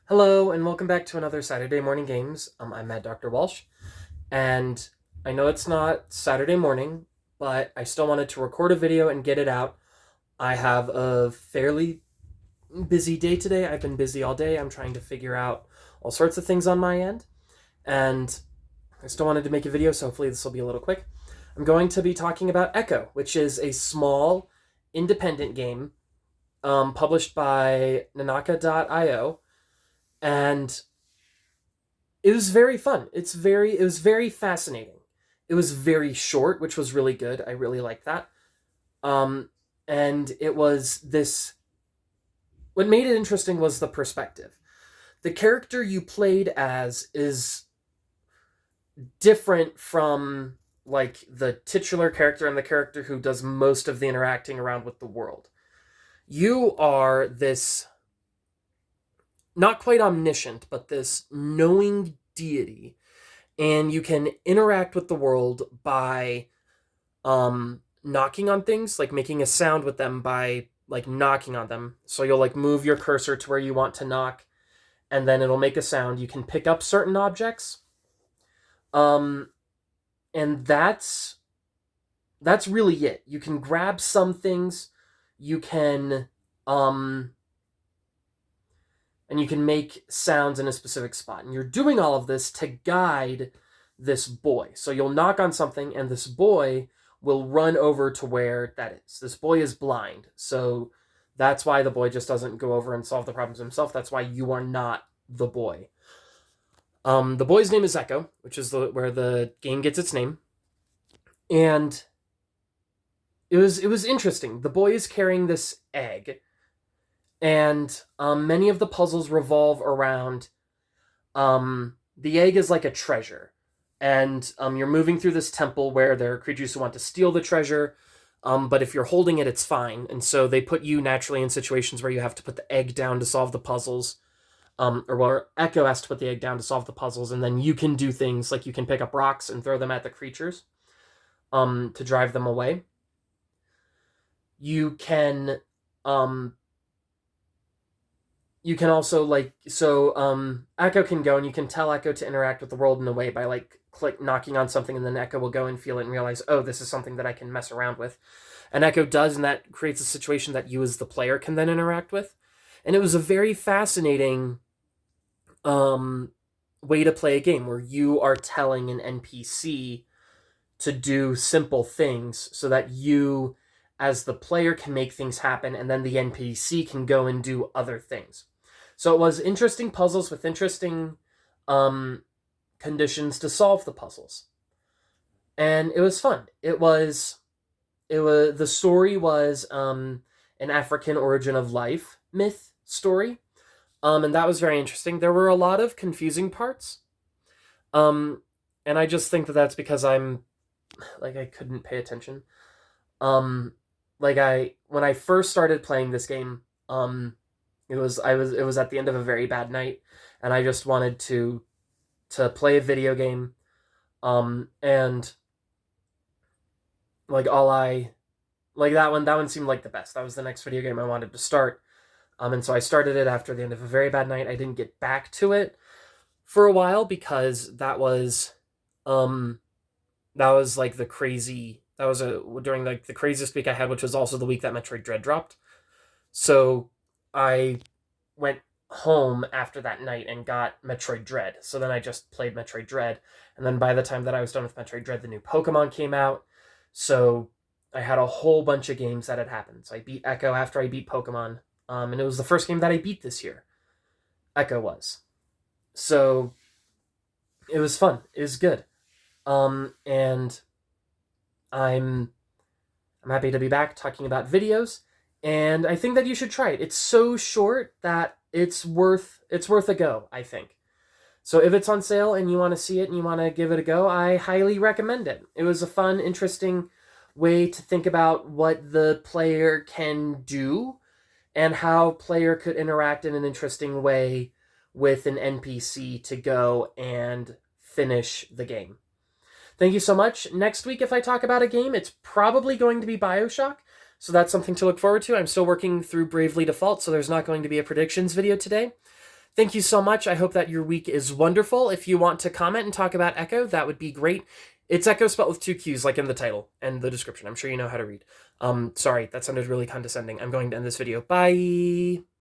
Hello, and welcome back to another Saturday Morning Games. I'm Mad Dr. Walsh, and I know it's not Saturday morning, but I still wanted to record a video and get it out. I have a fairly busy day today. I've been busy all day. I'm trying to figure out all sorts of things on my end, and I still wanted to make a video, so hopefully this will be a little quick. I'm going to be talking about EQQO, which is a small, independent game published by Nanaka.io, and it was very fun. It was very fascinating. It was very short, which was really good. I really liked that. Um, and it was this. What made it interesting was the perspective. The character you played as is different from like the titular character and the character who does most of the interacting around with the world. You are this not quite omniscient, but this knowing deity, and you can interact with the world by knocking on things, like making a sound with them by like knocking on them. So you'll like move your cursor to where you want to knock, and then it'll make a sound. You can pick up certain objects, um, and that's really it. You can grab some things, you can um, and you can make sounds in a specific spot. And you're doing all of this to guide this boy. So you'll knock on something, and this boy will run over to where that is. This boy is blind, so that's why the boy just doesn't go over and solve the problems himself. That's why you are not the boy. The boy's name is EQQO, which is where the game gets its name, and it was interesting. The boy is carrying this egg, and many of the puzzles revolve around the egg is like a treasure, and you're moving through this temple where there are creatures who want to steal the treasure, but if you're holding it, it's fine. And so they put you naturally in situations where you have to put the egg down to solve the puzzles, or where EQQO has to put the egg down to solve the puzzles, and then you can do things like you can pick up rocks and throw them at the creatures to drive them away. You can you can also EQQO can go, and you can tell EQQO to interact with the world in a way by like knocking on something, and then EQQO will go and feel it and realize, oh, this is something that I can mess around with. And EQQO does, and that creates a situation that you as the player can then interact with. And it was a very fascinating way to play a game where you are telling an NPC to do simple things so that you as the player can make things happen, and then the NPC can go and do other things. So it was interesting puzzles with interesting conditions to solve the puzzles, and it was fun. The story was an African origin of life myth story, and that was very interesting. There were a lot of confusing parts, and I just think that that's because I couldn't pay attention. When I first started playing this game, it was at the end of a very bad night, and I just wanted to play a video game, and that one seemed like the best. That was the next video game I wanted to start, and so I started it after the end of a very bad night. I didn't get back to it for a while because that was like the crazy. That was during like the craziest week I had, which was also the week that Metroid Dread dropped. So I went home after that night and got Metroid Dread. So then I just played Metroid Dread, and then by the time that I was done with Metroid Dread, the new Pokemon came out. So I had a whole bunch of games that had happened. So I beat EQQO after I beat Pokemon, and it was the first game that I beat this year. EQQO was. So it was fun. It was good. And I'm happy to be back talking about videos, and I think that you should try it. It's so short that it's worth a go, I think. So if it's on sale and you want to see it and you want to give it a go, I highly recommend it. It was a fun, interesting way to think about what the player can do and how player could interact in an interesting way with an NPC to go and finish the game. Thank you so much. Next week, if I talk about a game, it's probably going to be BioShock, so that's something to look forward to. I'm still working through Bravely Default, so there's not going to be a predictions video today. Thank you so much. I hope that your week is wonderful. If you want to comment and talk about Echo, that would be great. It's Echo spelled with 2 Q's, like in the title and the description. I'm sure you know how to read. Sorry, that sounded really condescending. I'm going to end this video. Bye.